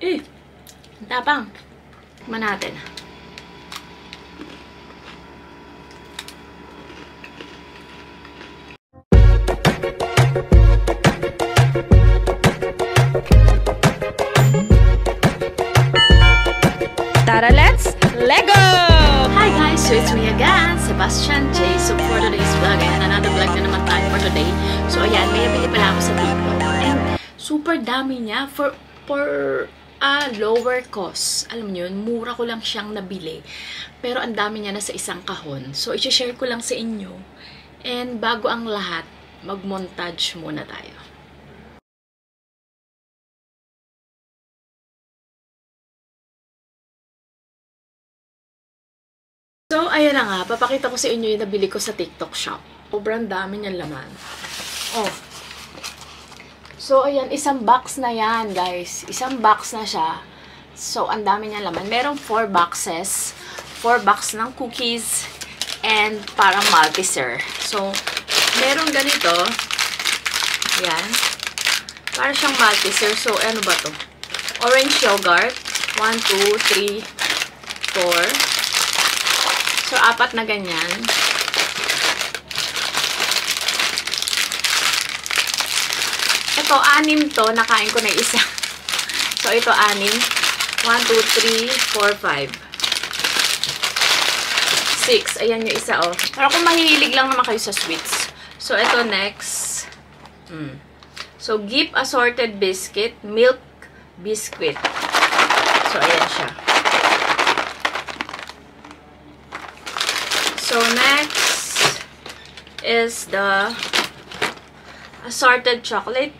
Eh, tapang. Tikman natin. Tara, let's Lego! Hi guys! So it's me again, Sebastian J. So for today's vlog, and another vlog na naman tayo for today. So ayan, may nabili pala ako sa TikTok. And super dami niya for lower cost. Alam niyo yun, mura ko lang siyang nabili. Pero ang dami niya na sa isang kahon. So i-share ko lang sa inyo. And bago ang lahat, mag-montage muna tayo. So, ayan na nga. Papakita ko sa inyo yung nabili ko sa TikTok shop. Sobrang dami niyang laman. Oh. So, ayan. Isang box na yan, guys. Isang box na siya. So, ang dami niyang laman. Merong 4 boxes. 4 box ng cookies. And parang Malteser. So, merong ganito. Ayan. Parang siyang Malteser. So, ano ba to? Orange yogurt. 1, 2, 3, 4. So, 4 na ganyan. Ito, 6 to. Nakain ko na isa. So, ito 6. 1, 2, 3, 4, 5. 6. Ayan yung isa, oh. Pero kung mahilig lang naman kayo sa sweets. So, ito next. So, Gift Assorted Biscuit. Milk Biscuit. So, ayan siya. So, next is the assorted chocolate.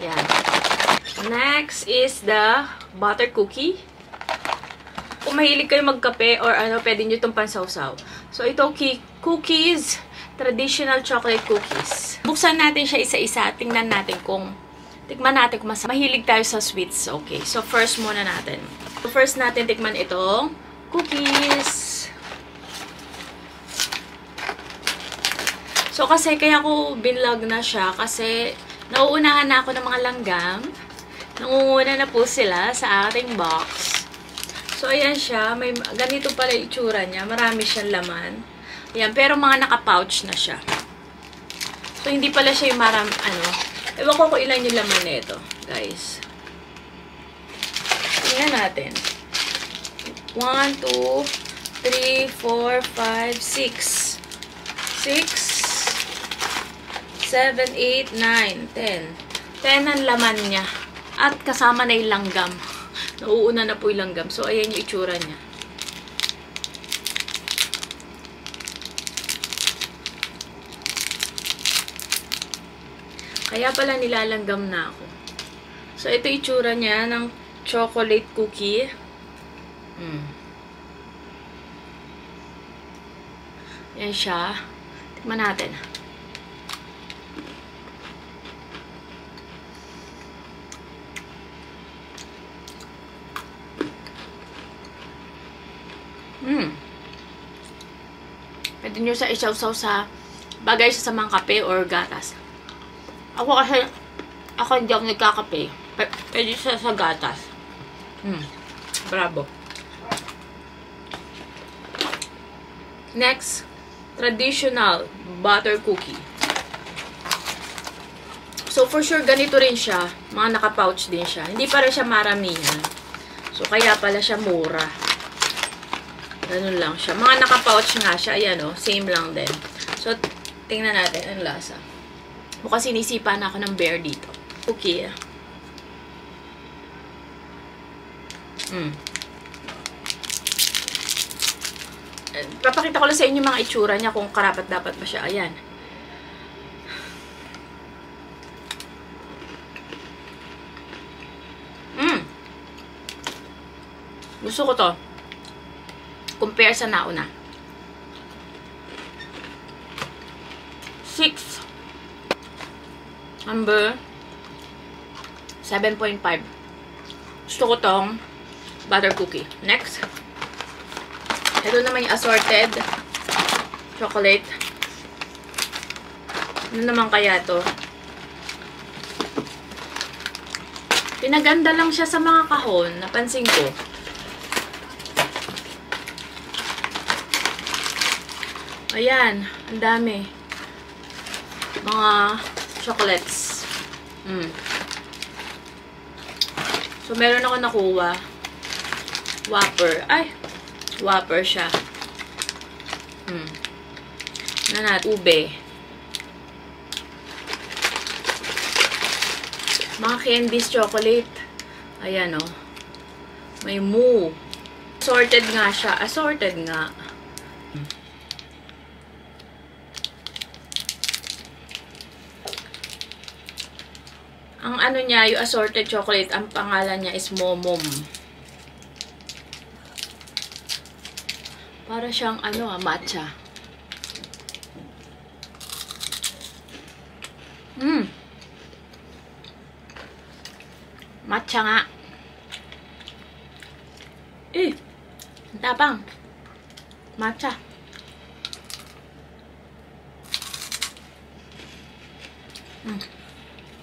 Yan. Next is the butter cookie. Kung mahilig kayo magkape or ano, pwede nyo itong pansawsaw. So, ito cookies, traditional chocolate cookies. Buksan natin siya isa-isa. Tikman natin kung mas mahilig tayo sa sweets. Okay. So, first muna natin. So, first natin tikman itong cookies. So, kasi kaya ko binlog na siya kasi nauunahan na ako ng mga langgam. Nangunguna na po sila sa ating box. So, ayan siya. May ganito pala yung itsura niya. Marami siyang laman. Ayan. Pero mga naka-pouch na siya. So, hindi pala siya yung ewan ko kung ilan yung laman nito, guys. Tingnan natin. 1, 2, 3, 4, 5, 6. 6. 7, 8, 9, 10. 10 ang laman niya. At kasama na yung langgam. Nauuna na po yung langgam. So, ayan yung itsura niya. Kaya pala nilalanggam na ako. So, ito yung itsura niya ng chocolate cookie. Yan siya. Tikman natin. Pwede nyo sa isaw-saw sa bagay sa mga kape or gatas. Ako hindi ako nagkakape. Pwede siya sa gatas. Bravo. Next, traditional butter cookie. So, for sure, ganito rin siya. Mga naka-pouch din siya. Hindi para siya maramihan. So, kaya pala siya mura. Ganun lang siya. Mga naka-pouch nga siya. Ayan o. Same lang din. So, tingnan natin ang lasa. Mukhang sinisipa na ako ng bear dito. Okay. Papakita ko lang sa inyo mga itsura niya kung karapat-dapat ba siya. Ayan. Gusto ko to. Compare sa nauna. 6. Number 7.5. Gusto ko tong butter cookie. Next. Ito naman yung assorted chocolate. Ano naman kaya to? Pinaganda lang siya sa mga kahon. Napansin ko. Ayan. Ang dami. Mga chocolates. So, meron ako nakuha. Whopper. Ay! Whopper siya. Ube. Mga candies chocolate. Ayan, oh. May moo. Assorted nga siya. Assorted nga. Ang ano niya, yung assorted chocolate, ang pangalan niya is Momom. Para siyang, matcha. Matcha nga. Ang tapang. Matcha.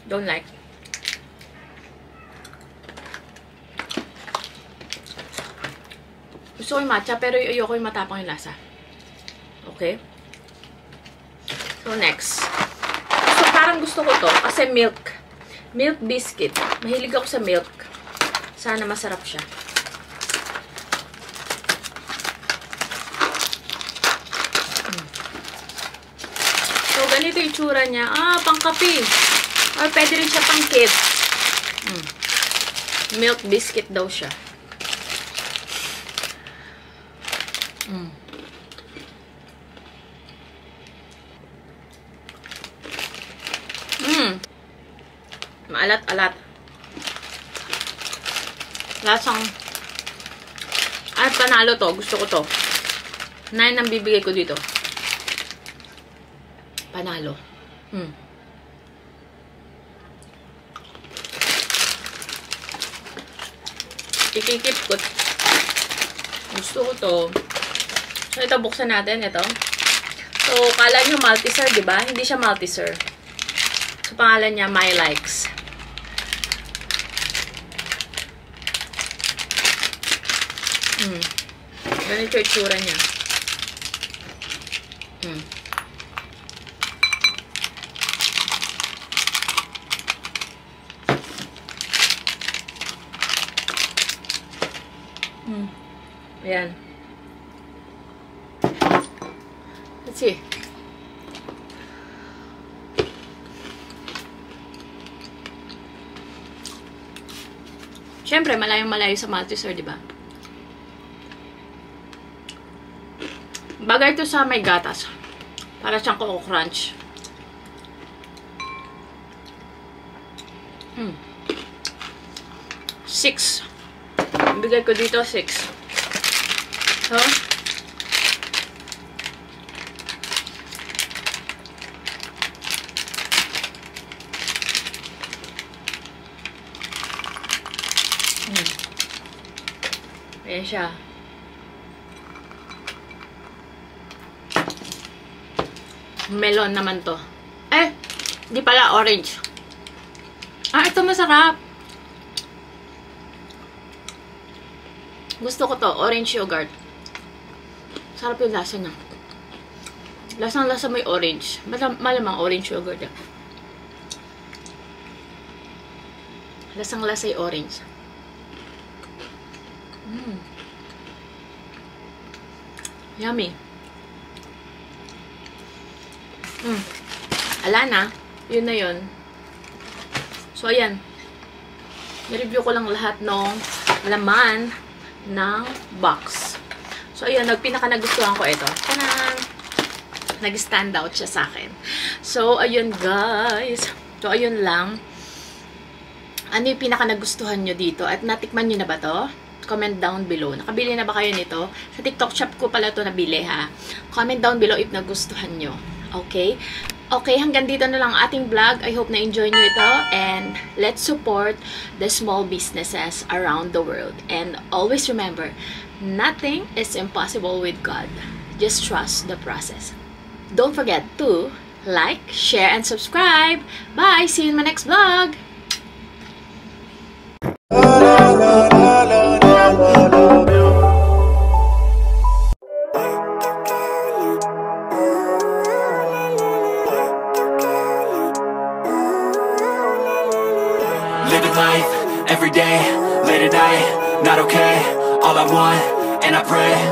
Don't like. Gusto ko yung matcha, pero ayoko yung matapang yung lasa. Okay? So, next. So, parang gusto ko to, kasi milk. Milk biscuit. Mahilig ako sa milk. Sana masarap siya. So, ganito yung tsura niya. Pang kape. Or pwede rin siya pang kids. Milk biscuit daw siya. Maalat-alat. Lasang panalo to. Gusto ko to. 9 ang bibigay ko dito. Panalo. Ikikip ko. Gusto ko to. So, ito, buksan natin. Ito. So, kala nyo Malteser, diba? Hindi siya Malteser. So, pangalan niya, My Likes. Ganito yung itsura niya. Ayan. Let's see. Siyempre, malayong-malayo sa Malteser, di ba? Bagay to sa may gatas. Para siyang Coco Crunch. 6. Bigay ko dito 6. So, ayan siya. Melon naman to. Di pala, orange. Ito masarap. Gusto ko to, orange yogurt. Sarap yung lasa niya. Lasang-lasa may orange. Malamang orange yogurt yan. Lasang-lasa yung orange. Yummy. Ala na. Yun na yun. So, ayan. I-review ko lang lahat ng laman ng box. So, ayan. Pinaka-nagustuhan ko ito. Tanang! Nag-stand out siya sa akin. So, ayun guys. So, ayun lang. Ano yung pinaka-nagustuhan nyo dito? At natikman nyo na ba to? Comment down below. Nakabili na ba kayo nito? Sa TikTok shop ko pala to nabili ha. Comment down below if nagustuhan nyo. Okay? Okay, hanggang dito na lang ating vlog. I hope na-enjoy nyo ito. And let's support the small businesses around the world. And always remember, nothing is impossible with God. Just trust the process. Don't forget to like, share, and subscribe. Bye! See you in my next vlog! living life, everyday, late at night, not okay. All I want, and I pray